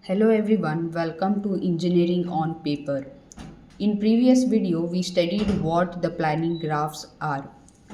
Hello everyone, welcome to Engineering on Paper. In previous video we studied what the planning graphs are,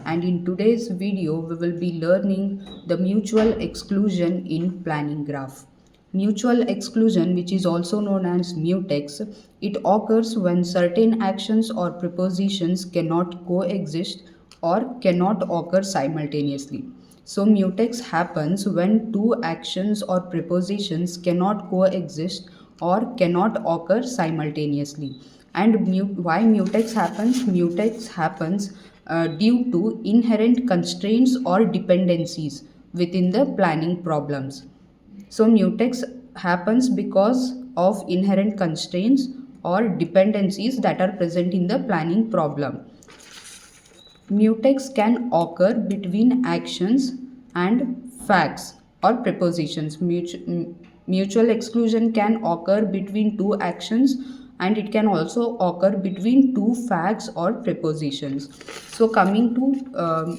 and in today's video we will be learning the mutual exclusion in planning graph. Mutual exclusion, which is also known as mutex, it occurs when certain actions or prepositions cannot coexist or cannot occur simultaneously. So mutex happens when two actions or prepositions cannot coexist or cannot occur simultaneously. And why mutex happens? Mutex happens due to inherent constraints or dependencies within the planning problems. So mutex happens because of inherent constraints or dependencies that are present in the planning problem. Mutex can occur between actions and facts or prepositions. Mutual exclusion can occur between two actions, and it can also occur between two facts or prepositions. So coming to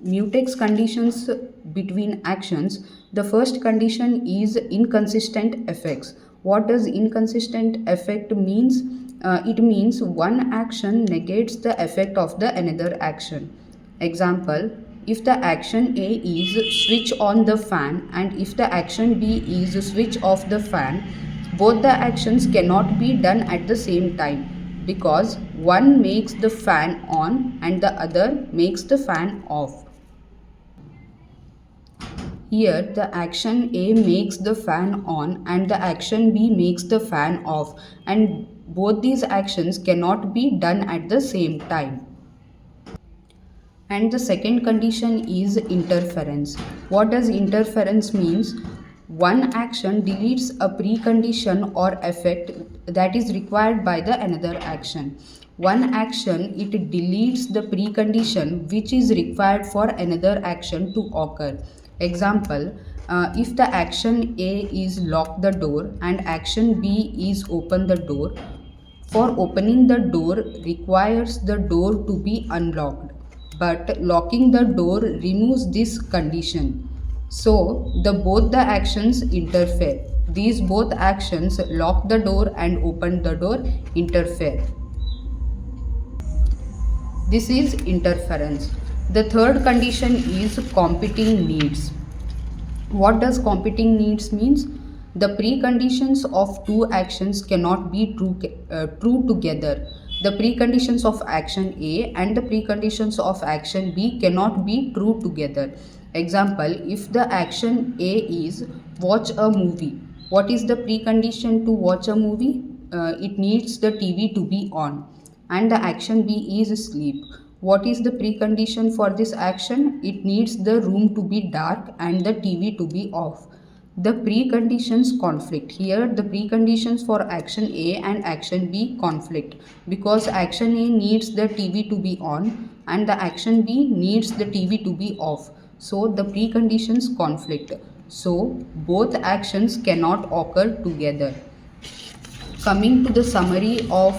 mutex conditions between actions, the first condition is inconsistent effects. What does inconsistent effect means? It means one action negates the effect of the another action. Example, if the action A is switch on the fan and if the action B is switch off the fan, both the actions cannot be done at the same time because one makes the fan on and the other makes the fan off. Here, the action A makes the fan on and the action B makes the fan off, and both these actions cannot be done at the same time. And the second condition is interference. What does interference means? One action deletes a precondition or effect that is required by the another action. One action, it deletes the precondition which is required for another action to occur. Example, if the action A is lock the door and action B is open the door, for opening the door requires the door to be unlocked, but locking the door removes this condition. So the both the actions interfere. These both actions, lock the door and open the door, interfere. This is interference. The third condition is competing needs. What does competing needs means? The preconditions of two actions cannot be true together. The preconditions of action A and the preconditions of action B cannot be true together. Example, if the action A is watch a movie, what is the precondition to watch a movie? It needs the TV to be on. And the action B is sleep. What is the precondition for this action? It needs the room to be dark and the TV to be off. The preconditions conflict. Here the preconditions for action A and action B conflict because action A needs the TV to be on and the action B needs the TV to be off. So the preconditions conflict. So both actions cannot occur together. Coming to the summary of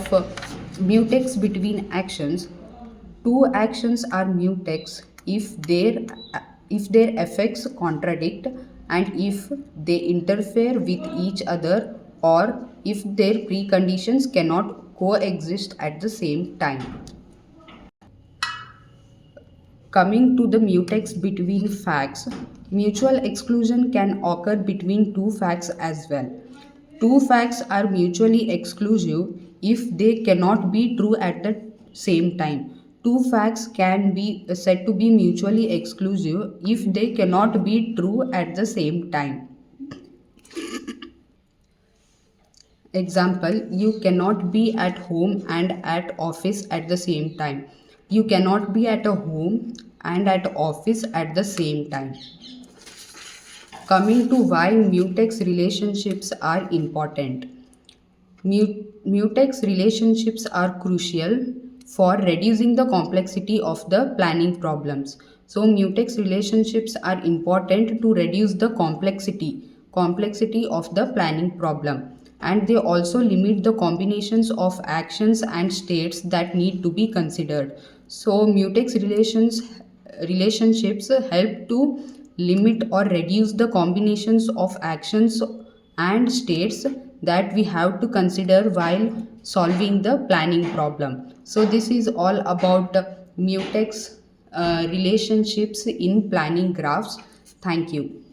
mutex between actions, two actions are mutex if their effects contradict and if they interfere with each other or if their preconditions cannot coexist at the same time. Coming to the mutex between facts, mutual exclusion can occur between two facts as well. Two facts are mutually exclusive if they cannot be true at the same time. Two facts can be said to be mutually exclusive if they cannot be true at the same time. Example, you cannot be at home and at office at the same time. You cannot be at a home and at office at the same time. Coming to why mutex relationships are important. Mutex relationships are crucial for reducing the complexity of the planning problems. So mutex relationships are important to reduce the complexity of the planning problem, and they also limit the combinations of actions and states that need to be considered. So mutex relationships help to limit or reduce the combinations of actions and states that we have to consider while solving the planning problem. So this is all about Mutex relationships in planning graphs. Thank you.